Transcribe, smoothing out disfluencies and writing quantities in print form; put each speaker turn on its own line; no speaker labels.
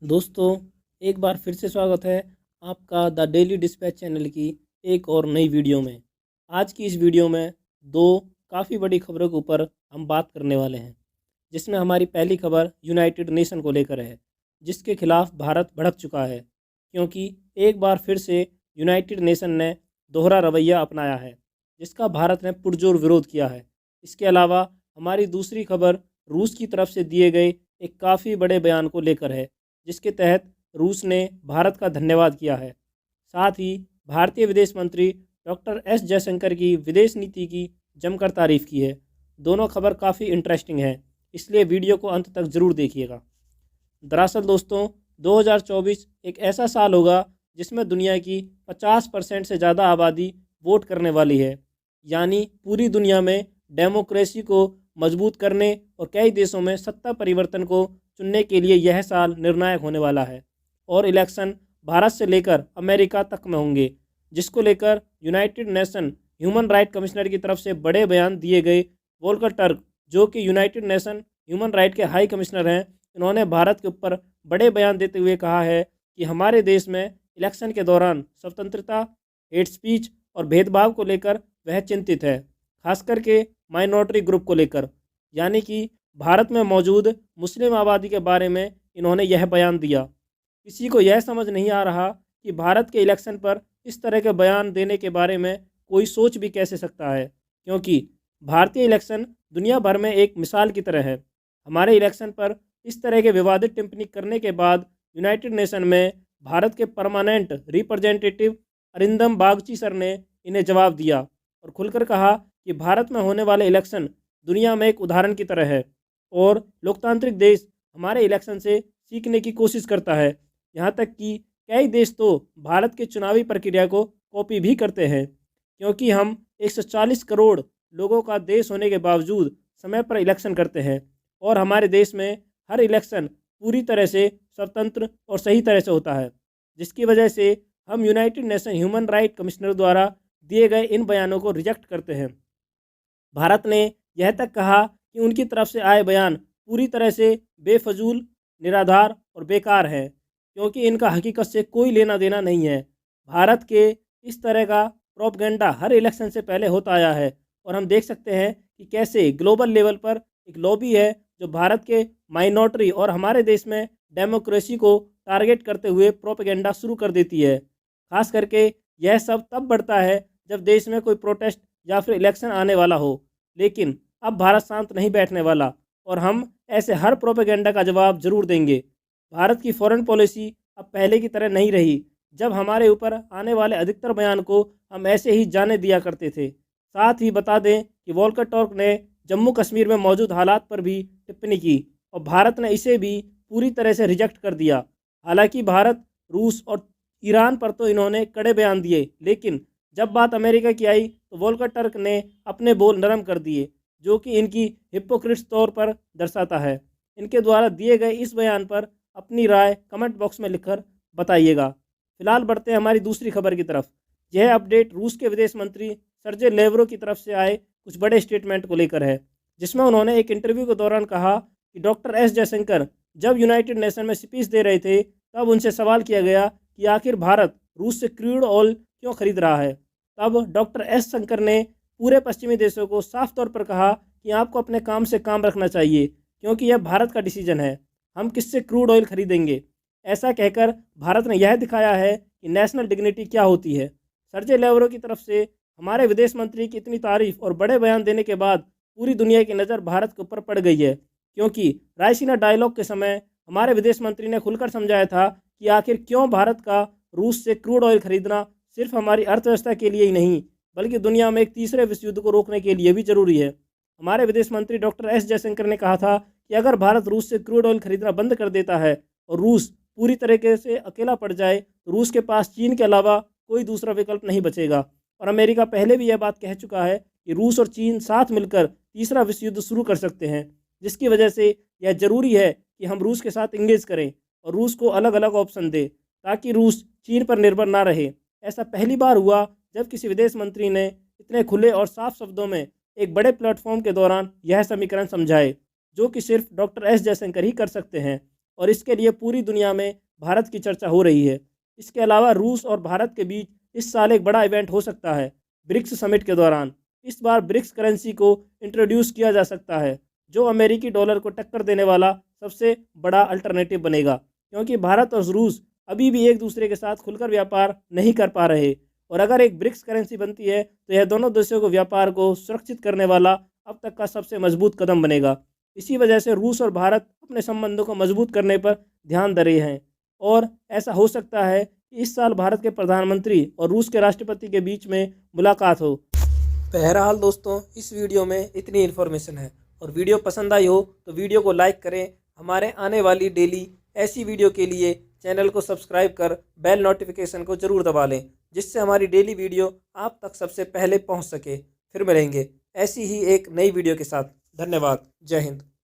दोस्तों, एक बार फिर से स्वागत है आपका द डेली डिस्पैच चैनल की एक और नई वीडियो में। आज की इस वीडियो में दो काफ़ी बड़ी खबरों के ऊपर हम बात करने वाले हैं, जिसमें हमारी पहली खबर यूनाइटेड नेशन को लेकर है, जिसके खिलाफ भारत भड़क चुका है, क्योंकि एक बार फिर से यूनाइटेड नेशन ने दोहरा रवैया अपनाया है, जिसका भारत ने पुरजोर विरोध किया है। इसके अलावा हमारी दूसरी खबर रूस की तरफ से दिए गए एक काफ़ी बड़े बयान को लेकर है, जिसके तहत रूस ने भारत का धन्यवाद किया है। साथ ही भारतीय विदेश मंत्री डॉक्टर एस जयशंकर की विदेश नीति की जमकर तारीफ की है। दोनों खबर काफ़ी इंटरेस्टिंग है, इसलिए वीडियो को अंत तक ज़रूर देखिएगा। दरअसल दोस्तों, 2024 एक ऐसा साल होगा जिसमें दुनिया की 50% से ज़्यादा आबादी वोट करने वाली है। यानी पूरी दुनिया में डेमोक्रेसी को मजबूत करने और कई देशों में सत्ता परिवर्तन को चुनने के लिए यह साल निर्णायक होने वाला है। और इलेक्शन भारत से लेकर अमेरिका तक में होंगे, जिसको लेकर United nation human right commissioner की तरफ से बड़े बयान दिए गए। वोल्कर टर्क, जो कि यूनाइटेड नेशन ह्यूमन राइट के हाई कमिश्नर हैं, इन्होंने भारत के ऊपर बड़े बयान देते हुए कहा है कि हमारे देश में इलेक्शन के दौरान स्वतंत्रता, हेट स्पीच और भेदभाव को लेकर वह चिंतित है, खास करके माइनॉरिटी ग्रुप को लेकर। यानी कि भारत में मौजूद मुस्लिम आबादी के बारे में इन्होंने यह बयान दिया। किसी को यह समझ नहीं आ रहा कि भारत के इलेक्शन पर इस तरह के बयान देने के बारे में कोई सोच भी कैसे सकता है, क्योंकि भारतीय इलेक्शन दुनिया भर में एक मिसाल की तरह है। हमारे इलेक्शन पर इस तरह के विवादित टिप्पणी करने के बाद यूनाइटेड नेशन में भारत के permanent representative Arindam Bagchi sir ने इन्हें जवाब दिया और खुलकर कहा कि भारत में होने वाले इलेक्शन दुनिया में एक उदाहरण की तरह है और लोकतांत्रिक देश हमारे इलेक्शन से सीखने की कोशिश करता है। यहाँ तक कि कई देश तो भारत की चुनावी प्रक्रिया को कॉपी भी करते हैं, क्योंकि हम 140 करोड़ लोगों का देश होने के बावजूद समय पर इलेक्शन करते हैं और हमारे देश में हर इलेक्शन पूरी तरह से स्वतंत्र और सही तरह से होता है, जिसकी वजह से हम United nation human right commissioner द्वारा दिए गए इन बयानों को रिजेक्ट करते हैं। भारत ने यह तक कहा कि उनकी तरफ से आए बयान पूरी तरह से बेफजूल, निराधार और बेकार है, क्योंकि इनका हकीकत से कोई लेना देना नहीं है। भारत के इस तरह का प्रोपगेंडा हर इलेक्शन से पहले होता आया है और हम देख सकते हैं कि कैसे ग्लोबल लेवल पर एक लॉबी है जो भारत के माइनॉरिटी और हमारे देश में डेमोक्रेसी को टारगेट करते हुए प्रोपगेंडा शुरू कर देती है। खास करके यह सब तब बढ़ता है जब देश में कोई प्रोटेस्ट या फिर इलेक्शन आने वाला हो। लेकिन अब भारत शांत नहीं बैठने वाला और हम ऐसे हर प्रोपेगेंडा का जवाब जरूर देंगे। भारत की फॉरेन पॉलिसी अब पहले की तरह नहीं रही, जब हमारे ऊपर आने वाले अधिकतर बयान को हम ऐसे ही जाने दिया करते थे। साथ ही बता दें कि वोल्कर टर्क ने जम्मू कश्मीर में मौजूद हालात पर भी टिप्पणी की और भारत ने इसे भी पूरी तरह से रिजेक्ट कर दिया। हालांकि भारत, रूस और ईरान पर तो इन्होंने कड़े बयान दिए, लेकिन जब बात अमेरिका की आई तो वोल्कर टर्क ने अपने बोल नरम कर दिए, जो कि इनकी हिपोक्रिट्स तौर पर दर्शाता है। इनके द्वारा दिए गए इस बयान पर अपनी राय कमेंट बॉक्स में लिखकर बताइएगा। फिलहाल बढ़ते हैं हमारी दूसरी खबर की तरफ। यह अपडेट रूस के विदेश मंत्री सर्जे लेवरोव की तरफ से आए कुछ बड़े स्टेटमेंट को लेकर है, जिसमें उन्होंने एक इंटरव्यू के दौरान कहा कि डॉक्टर एस जयशंकर जब यूनाइटेड नेशन में स्पीच दे रहे थे, तब उनसे सवाल किया गया कि आखिर भारत रूस से क्रूड ऑयल क्यों खरीद रहा है। तब डॉक्टर एस शंकर ने पूरे पश्चिमी देशों को साफ तौर पर कहा कि आपको अपने काम से काम रखना चाहिए, क्योंकि यह भारत का डिसीजन है, हम किससे क्रूड ऑयल खरीदेंगे। ऐसा कहकर भारत ने यह दिखाया है कि नेशनल डिग्निटी क्या होती है। सर्जे लेवरोव की तरफ से हमारे विदेश मंत्री की इतनी तारीफ और बड़े बयान देने के बाद पूरी दुनिया की नज़र भारत के ऊपर पड़ गई है, क्योंकि रायसीना डायलॉग के समय हमारे विदेश मंत्री ने खुलकर समझाया था कि आखिर क्यों भारत का रूस से क्रूड ऑयल खरीदना सिर्फ हमारी अर्थव्यवस्था के लिए ही नहीं, बल्कि दुनिया में एक तीसरे विश्व युद्ध को रोकने के लिए भी जरूरी है। हमारे विदेश मंत्री डॉक्टर एस जयशंकर ने कहा था कि अगर भारत रूस से क्रूड ऑयल खरीदना बंद कर देता है और रूस पूरी तरीके से अकेला पड़ जाए, तो रूस के पास चीन के अलावा कोई दूसरा विकल्प नहीं बचेगा। और अमेरिका पहले भी यह बात कह चुका है कि रूस और चीन साथ मिलकर तीसरा विश्व युद्ध शुरू कर सकते हैं, जिसकी वजह से यह जरूरी है कि हम रूस के साथ इंगेज करें और रूस को अलग अलग ऑप्शन दें, ताकि रूस चीन पर निर्भर ना रहे। ऐसा पहली बार हुआ जब किसी विदेश मंत्री ने इतने खुले और साफ शब्दों में एक बड़े प्लेटफॉर्म के दौरान यह समीकरण समझाए, जो कि सिर्फ डॉक्टर एस जयशंकर ही कर सकते हैं। और इसके लिए पूरी दुनिया में भारत की चर्चा हो रही है। इसके अलावा रूस और भारत के बीच इस साल एक बड़ा इवेंट हो सकता है ब्रिक्स समिट के दौरान। इस बार ब्रिक्स करेंसी को इंट्रोड्यूस किया जा सकता है, जो अमेरिकी डॉलर को टक्कर देने वाला सबसे बड़ा अल्टरनेटिव बनेगा, क्योंकि भारत और रूस अभी भी एक दूसरे के साथ खुलकर व्यापार नहीं कर पा रहे। और अगर एक ब्रिक्स करेंसी बनती है तो यह दोनों देशों को व्यापार को सुरक्षित करने वाला अब तक का सबसे मजबूत कदम बनेगा। इसी वजह से रूस और भारत अपने संबंधों को मजबूत करने पर ध्यान दे रहे हैं और ऐसा हो सकता है कि इस साल भारत के प्रधानमंत्री और रूस के राष्ट्रपति के बीच में मुलाकात हो। बहरहाल दोस्तों, इस वीडियो में इतनी इन्फॉर्मेशन है और वीडियो पसंद आई हो तो वीडियो को लाइक करें। हमारे आने वाली डेली ऐसी वीडियो के लिए चैनल को सब्सक्राइब कर बेल नोटिफिकेशन को ज़रूर दबा लें, जिससे हमारी डेली वीडियो आप तक सबसे पहले पहुंच सके। फिर मिलेंगे ऐसी ही एक नई वीडियो के साथ। धन्यवाद। जय हिंद।